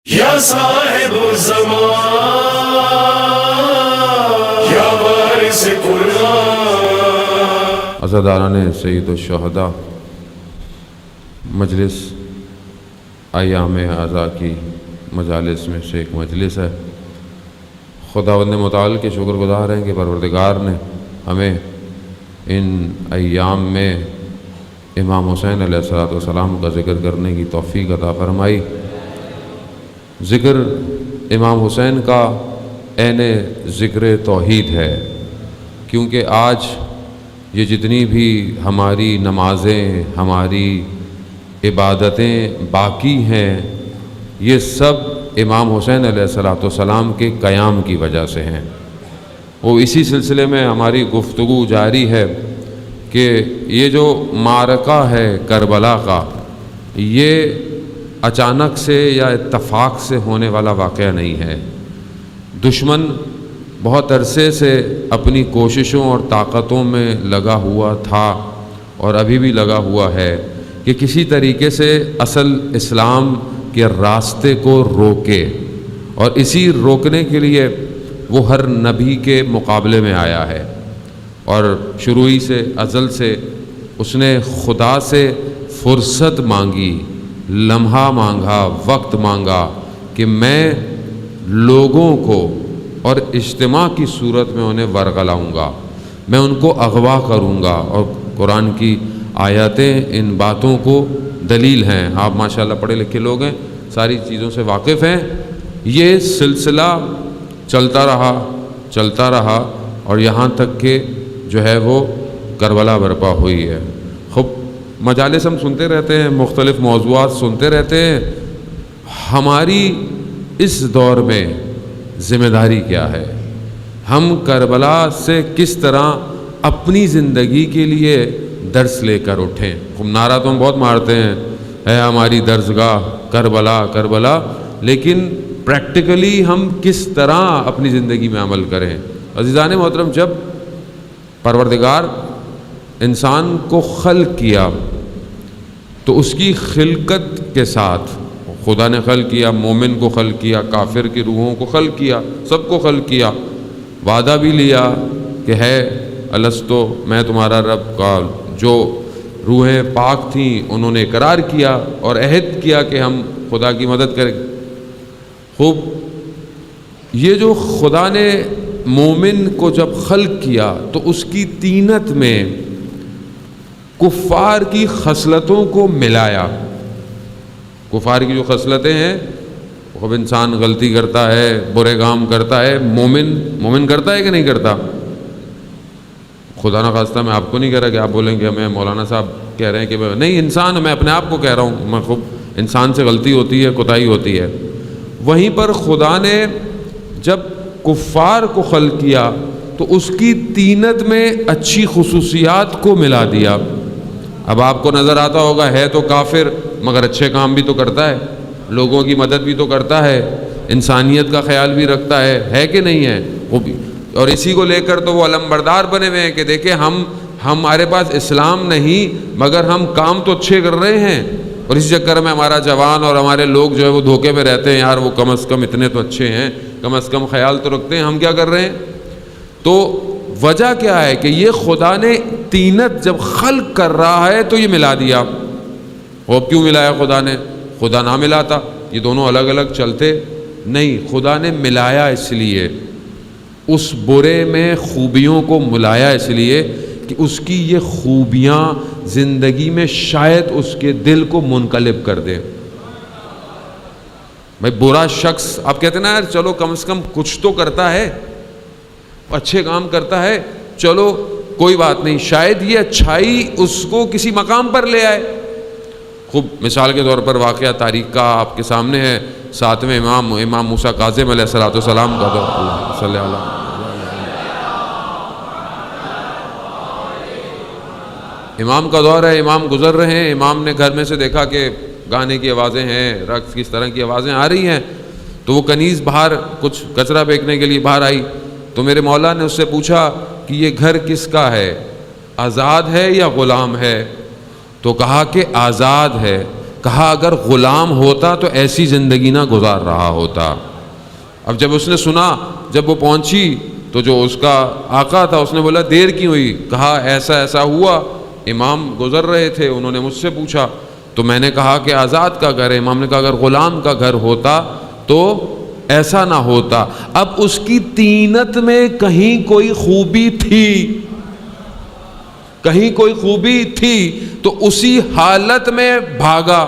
یا صاحب الزمان یا وارث قرآن۔ عزاداران سید الشہداء، مجلس ایام اعزاء کی مجالس میں سے ایک مجلس ہے۔ خداوند متعال کے شکر گزار ہیں کہ پروردگار نے ہمیں ان ایام میں امام حسین علیہ السلام کا ذکر کرنے کی توفیق عطا فرمائی۔ ذکر امام حسین کا عین ذکر توحید ہے، کیونکہ آج یہ جتنی بھی ہماری نمازیں، ہماری عبادتیں باقی ہیں، یہ سب امام حسین علیہ السلام کے قیام کی وجہ سے ہیں۔ وہ اسی سلسلے میں ہماری گفتگو جاری ہے کہ یہ جو معرکہ ہے کربلا کا، یہ اچانک سے یا اتفاق سے ہونے والا واقعہ نہیں ہے۔ دشمن بہت عرصے سے اپنی کوششوں اور طاقتوں میں لگا ہوا تھا اور ابھی بھی لگا ہوا ہے کہ کسی طریقے سے اصل اسلام کے راستے کو روکے، اور اسی روکنے کے لیے وہ ہر نبی کے مقابلے میں آیا ہے، اور شروع ہی سے ازل سے اس نے خدا سے فرصت مانگی، لمحہ مانگا، وقت مانگا کہ میں لوگوں کو اور اجتماع کی صورت میں انہیں ورغلاؤں گا، میں ان کو اغوا کروں گا۔ اور قرآن کی آیاتیں ان باتوں کو دلیل ہیں۔ آپ ماشاءاللہ پڑھے لکھے لوگ ہیں، ساری چیزوں سے واقف ہیں۔ یہ سلسلہ چلتا رہا اور یہاں تک کہ جو ہے وہ کربلا برپا ہوئی ہے۔ خوب مجالس ہم سنتے رہتے ہیں، مختلف موضوعات سنتے رہتے ہیں۔ ہماری اس دور میں ذمہ داری کیا ہے؟ ہم کربلا سے کس طرح اپنی زندگی کے لیے درس لے کر اٹھیں؟ خوب نعرہ تو ہم بہت مارتے ہیں، ہے ہماری درسگاہ کربلا کربلا، لیکن پریکٹیکلی ہم کس طرح اپنی زندگی میں عمل کریں؟ عزیزان محترم، جب پروردگار انسان کو خلق کیا تو اس کی خلقت کے ساتھ خدا نے خلق کیا، مومن کو خلق کیا، کافر کی روحوں کو خلق کیا، سب کو خلق کیا، وعدہ بھی لیا کہ ہے الستو میں تمہارا رب کا۔ جو روحیں پاک تھیں انہوں نے اقرار کیا اور عہد کیا کہ ہم خدا کی مدد کریں۔ خوب، یہ جو خدا نے مومن کو جب خلق کیا تو اس کی طینت میں کفار کی خصلتوں کو ملایا۔ کفار کی جو خصلتیں ہیں، خوب انسان غلطی کرتا ہے، برے کام کرتا ہے، مومن کرتا ہے کہ نہیں کرتا؟ خدا نخواستہ میں آپ کو نہیں کہہ رہا کہ آپ بولیں کہ ہمیں مولانا صاحب کہہ رہے ہیں کہ نہیں، انسان، میں اپنے آپ کو کہہ رہا ہوں، میں خوب انسان سے غلطی ہوتی ہے، کوتاہی ہوتی ہے۔ وہیں پر خدا نے جب کفار کو خلق کیا تو اس کی طینت میں اچھی خصوصیات کو ملا دیا۔ اب آپ کو نظر آتا ہوگا ہے تو کافر مگر اچھے کام بھی تو کرتا ہے، لوگوں کی مدد بھی تو کرتا ہے، انسانیت کا خیال بھی رکھتا ہے کہ نہیں ہے؟ وہ بھی، اور اسی کو لے کر تو وہ علمبردار بنے ہوئے ہیں کہ دیکھیں ہمارے پاس اسلام نہیں مگر ہم کام تو اچھے کر رہے ہیں، اور اسی چکر میں ہمارا جوان اور ہمارے لوگ جو ہے وہ دھوکے میں رہتے ہیں، یار وہ کم از کم اتنے تو اچھے ہیں، کم از کم خیال تو رکھتے ہیں، ہم کیا کر رہے ہیں؟ تو وجہ کیا ہے کہ یہ خدا نے طینت جب خلق کر رہا ہے تو یہ ملا دیا۔ وہ کیوں ملایا خدا نے؟ خدا نہ ملاتا یہ دونوں الگ الگ چلتے نہیں، خدا نے ملایا اس لیے، اس برے میں خوبیوں کو ملایا اس لیے کہ اس کی یہ خوبیاں زندگی میں شاید اس کے دل کو منقلب کر دیں۔ بھائی برا شخص، آپ کہتے ہیں نا یار چلو کم از کم کچھ تو کرتا ہے، اچھے کام کرتا ہے، چلو کوئی بات نہیں، شاید یہ اچھائی اس کو کسی مقام پر لے آئے۔ خوب مثال کے طور پر واقعہ تاریخ کا آپ کے سامنے ہے، 7ویں امام موسیٰ کاظم علیہ السلام کا دور۔ اللہ صلی اللہ امام کا دور ہے، امام گزر رہے ہیں، امام نے گھر میں سے دیکھا کہ گانے کی آوازیں ہیں، رقص کس طرح کی آوازیں آ رہی ہیں، تو وہ کنیز باہر کچھ کچرا پھینکنے کے لیے باہر آئی، تو میرے مولا نے اس سے پوچھا کہ یہ گھر کس کا ہے، آزاد ہے یا غلام ہے؟ تو کہا کہ آزاد ہے۔ کہا اگر غلام ہوتا تو ایسی زندگی نہ گزار رہا ہوتا۔ اب جب اس نے سنا، جب وہ پہنچی تو جو اس کا آقا تھا اس نے بولا دیر کیوں ہوئی؟ کہا ایسا ایسا ہوا، امام گزر رہے تھے، انہوں نے مجھ سے پوچھا تو میں نے کہا کہ آزاد کا گھر ہے۔ امام نے کہا اگر غلام کا گھر ہوتا تو ایسا نہ ہوتا۔ اب اس کی طینت میں کہیں کوئی خوبی تھی، کہیں کوئی خوبی تھی تو اسی حالت میں بھاگا۔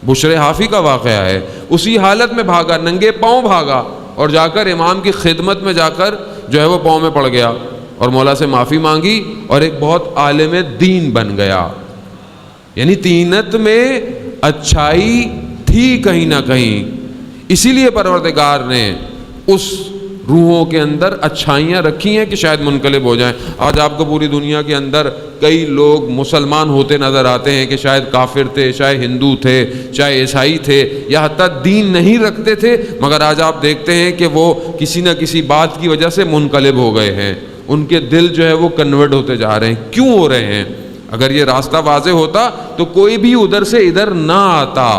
بشر حافی کا واقعہ ہے، اسی حالت میں بھاگا، ننگے پاؤں بھاگا اور جا کر امام کی خدمت میں جا کر جو ہے وہ پاؤں میں پڑ گیا اور مولا سے معافی مانگی اور ایک بہت عالم دین بن گیا۔ یعنی طینت میں اچھائی تھی کہیں نہ کہیں، اسی لیے پروردگار نے اس روحوں کے اندر اچھائیاں رکھی ہیں کہ شاید منقلب ہو جائیں۔ آج آپ کو پوری دنیا کے اندر کئی لوگ مسلمان ہوتے نظر آتے ہیں کہ شاید کافر تھے، شاید ہندو تھے، شاید عیسائی تھے، یا حتیٰ دین نہیں رکھتے تھے، مگر آج آپ دیکھتے ہیں کہ وہ کسی نہ کسی بات کی وجہ سے منقلب ہو گئے ہیں، ان کے دل جو ہے وہ کنورٹ ہوتے جا رہے ہیں۔ کیوں ہو رہے ہیں؟ اگر یہ راستہ واضح ہوتا تو کوئی بھی ادھر سے ادھر نہ آتا۔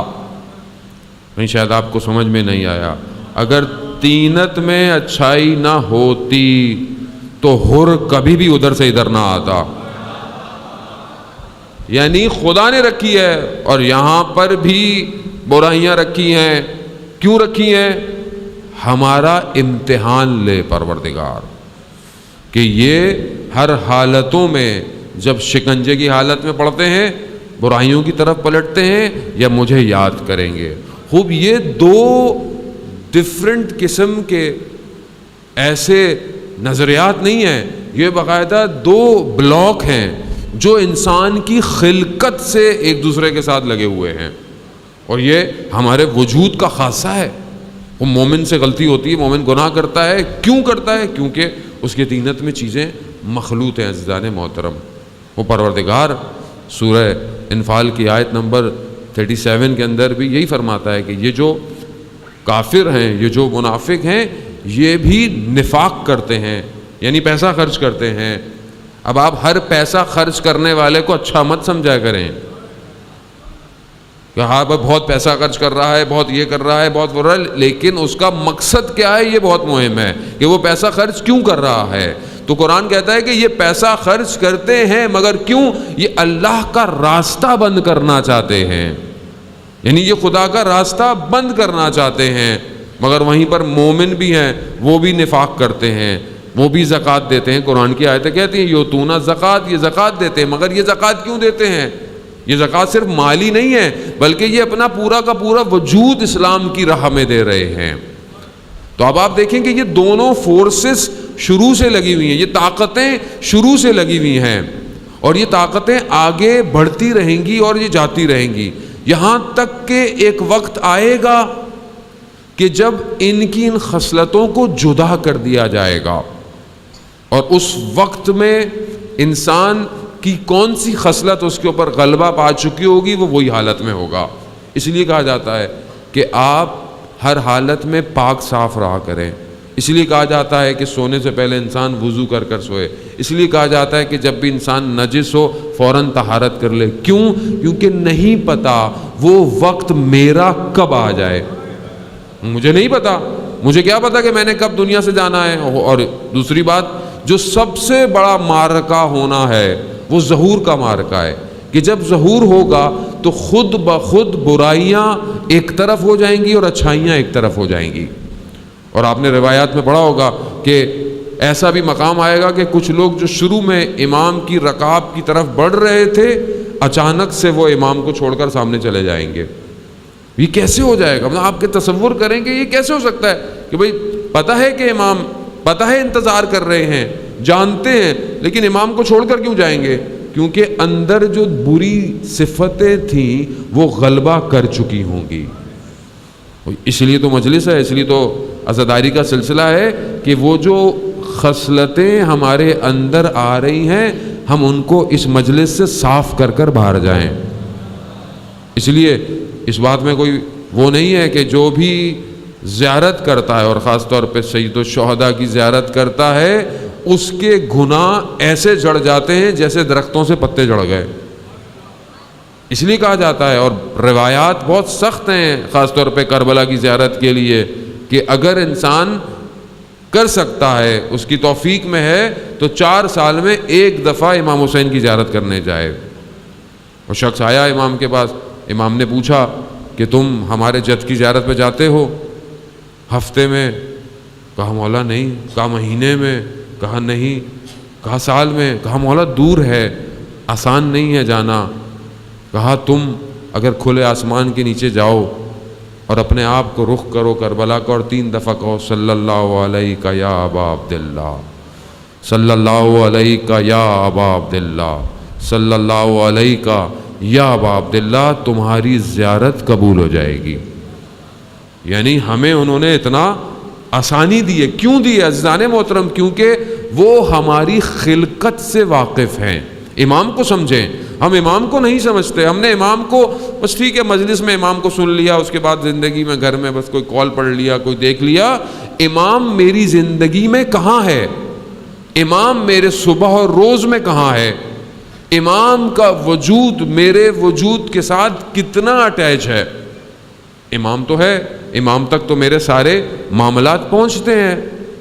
نہیں، شاید آپ کو سمجھ میں نہیں آیا۔ اگر طینت میں اچھائی نہ ہوتی تو حر کبھی بھی ادھر سے ادھر نہ آتا۔ یعنی خدا نے رکھی ہے اور یہاں پر بھی برائیاں رکھی ہیں۔ کیوں رکھی ہیں؟ ہمارا امتحان لے پروردگار کہ یہ ہر حالتوں میں جب شکنجے کی حالت میں پڑتے ہیں برائیوں کی طرف پلٹتے ہیں یا مجھے یاد کریں گے۔ خوب یہ دو ڈفرنٹ قسم کے ایسے نظریات نہیں ہیں، یہ باقاعدہ دو بلاک ہیں جو انسان کی خلقت سے ایک دوسرے کے ساتھ لگے ہوئے ہیں، اور یہ ہمارے وجود کا خاصہ ہے۔ وہ مومن سے غلطی ہوتی ہے، مومن گناہ کرتا ہے، کیوں کرتا ہے؟ کیونکہ اس کے طینت میں چیزیں مخلوط ہیں۔ عزیزان محترم، وہ پروردگار سورہ انفال کی آیت نمبر 37 کے اندر بھی یہی فرماتا ہے کہ یہ جو کافر ہیں، یہ جو منافق ہیں، یہ بھی نفاق کرتے ہیں، یعنی پیسہ خرچ کرتے ہیں۔ اب آپ ہر پیسہ خرچ کرنے والے کو اچھا مت سمجھا کریں کہ ہاں بہت پیسہ خرچ کر رہا ہے، بہت یہ کر رہا ہے، بہت وہ رہا ہے، لیکن اس کا مقصد کیا ہے یہ بہت مہم ہے کہ وہ پیسہ خرچ کیوں کر رہا ہے۔ تو قرآن کہتا ہے کہ یہ پیسہ خرچ کرتے ہیں مگر کیوں؟ یہ اللہ کا راستہ بند کرنا چاہتے ہیں، یعنی یہ خدا کا راستہ بند کرنا چاہتے ہیں۔ مگر وہیں پر مومن بھی ہیں، وہ بھی نفاق کرتے ہیں، وہ بھی زکوٰۃ دیتے ہیں۔ قرآن کی آیتیں کہتی ہیں یوتون زکوٰۃ، یہ زکوٰۃ دیتے ہیں، مگر یہ زکوٰۃ کیوں دیتے ہیں؟ یہ زکوٰۃ صرف مالی نہیں ہے بلکہ یہ اپنا پورا کا پورا وجود اسلام کی راہ میں دے رہے ہیں۔ تو اب آپ دیکھیں کہ یہ دونوں فورسز شروع سے لگی ہوئی ہیں، یہ طاقتیں شروع سے لگی ہوئی ہیں اور یہ طاقتیں آگے بڑھتی رہیں گی اور یہ جاتی رہیں گی، یہاں تک کہ ایک وقت آئے گا کہ جب ان کی ان خصلتوں کو جدا کر دیا جائے گا، اور اس وقت میں انسان کی کون سی خصلت اس کے اوپر غلبہ پا چکی ہوگی وہ وہی حالت میں ہوگا۔ اس لیے کہا جاتا ہے کہ آپ ہر حالت میں پاک صاف رہا کریں، اس لیے کہا جاتا ہے کہ سونے سے پہلے انسان وضو کر کر سوئے، اس لیے کہا جاتا ہے کہ جب بھی انسان نجس ہو فوراً طہارت کر لے۔ کیوں؟ کیونکہ نہیں پتا وہ وقت میرا کب آ جائے، مجھے نہیں پتا، مجھے کیا پتا کہ میں نے کب دنیا سے جانا ہے۔ اور دوسری بات، جو سب سے بڑا معرکہ ہونا ہے وہ ظہور کا معرکہ ہے کہ جب ظہور ہوگا تو خود بخود برائیاں ایک طرف ہو جائیں گی اور اچھائیاں ایک طرف ہو جائیں گی۔ اور آپ نے روایات میں پڑھا ہوگا کہ ایسا بھی مقام آئے گا کہ کچھ لوگ جو شروع میں امام کی رکاب کی طرف بڑھ رہے تھے اچانک سے وہ امام کو چھوڑ کر سامنے چلے جائیں گے۔ یہ کیسے ہو جائے گا؟ مطلب آپ کے تصور کریں کہ یہ کیسے ہو سکتا ہے کہ بھئی پتہ ہے کہ امام، پتہ ہے انتظار کر رہے ہیں، جانتے ہیں، لیکن امام کو چھوڑ کر کیوں جائیں گے؟ کیونکہ اندر جو بری صفتیں تھیں وہ غلبہ کر چکی ہوں گی۔ اس لیے تو مجلس ہے، اس لیے تو عزاداری کا سلسلہ ہے کہ وہ جو خصلتیں ہمارے اندر آ رہی ہیں ہم ان کو اس مجلس سے صاف کر کر باہر جائیں۔ اس لیے اس بات میں کوئی وہ نہیں ہے کہ جو بھی زیارت کرتا ہے اور خاص طور پہ سید الشہداء کی زیارت کرتا ہے اس کے گناہ ایسے جڑ جاتے ہیں جیسے درختوں سے پتے جڑ گئے، اس لیے کہا جاتا ہے، اور روایات بہت سخت ہیں خاص طور پہ کربلا کی زیارت کے لیے، کہ اگر انسان کر سکتا ہے، اس کی توفیق میں ہے، تو 4 سال میں 1 دفعہ امام حسین کی زیارت کرنے جائے۔ وہ شخص آیا امام کے پاس، امام نے پوچھا کہ تم ہمارے جد کی زیارت پہ جاتے ہو ہفتے میں؟ کہا مولا نہیں۔ کہا مہینے میں؟ کہا نہیں۔ کہا سال میں؟ کہا مولا دور ہے، آسان نہیں ہے جانا۔ کہا تم اگر کھلے آسمان کے نیچے جاؤ اور اپنے آپ کو رخ کرو کربلا کا اور 3 دفعہ کہو صلی اللہ علیہ یا ابا عبداللہ، صلی اللہ علیہ یا ابا عبداللہ، صلی اللہ علیہ یا ابا عبداللہ، تمہاری زیارت قبول ہو جائے گی۔ یعنی ہمیں انہوں نے اتنا آسانی دی ہے۔ کیوں دی ہے عزیزان محترم؟ کیونکہ وہ ہماری خلقت سے واقف ہیں۔ امام کو سمجھیں، ہم امام کو نہیں سمجھتے۔ ہم نے امام کو بس ٹھیک ہے مجلس میں امام کو سن لیا، اس کے بعد زندگی میں گھر میں بس کوئی کال پڑھ لیا، کوئی دیکھ لیا۔ امام میری زندگی میں کہاں ہے؟ امام میرے صبح اور روز میں کہاں ہے؟ امام کا وجود میرے وجود کے ساتھ کتنا اٹیچ ہے؟ امام تو ہے، امام تک تو میرے سارے معاملات پہنچتے ہیں۔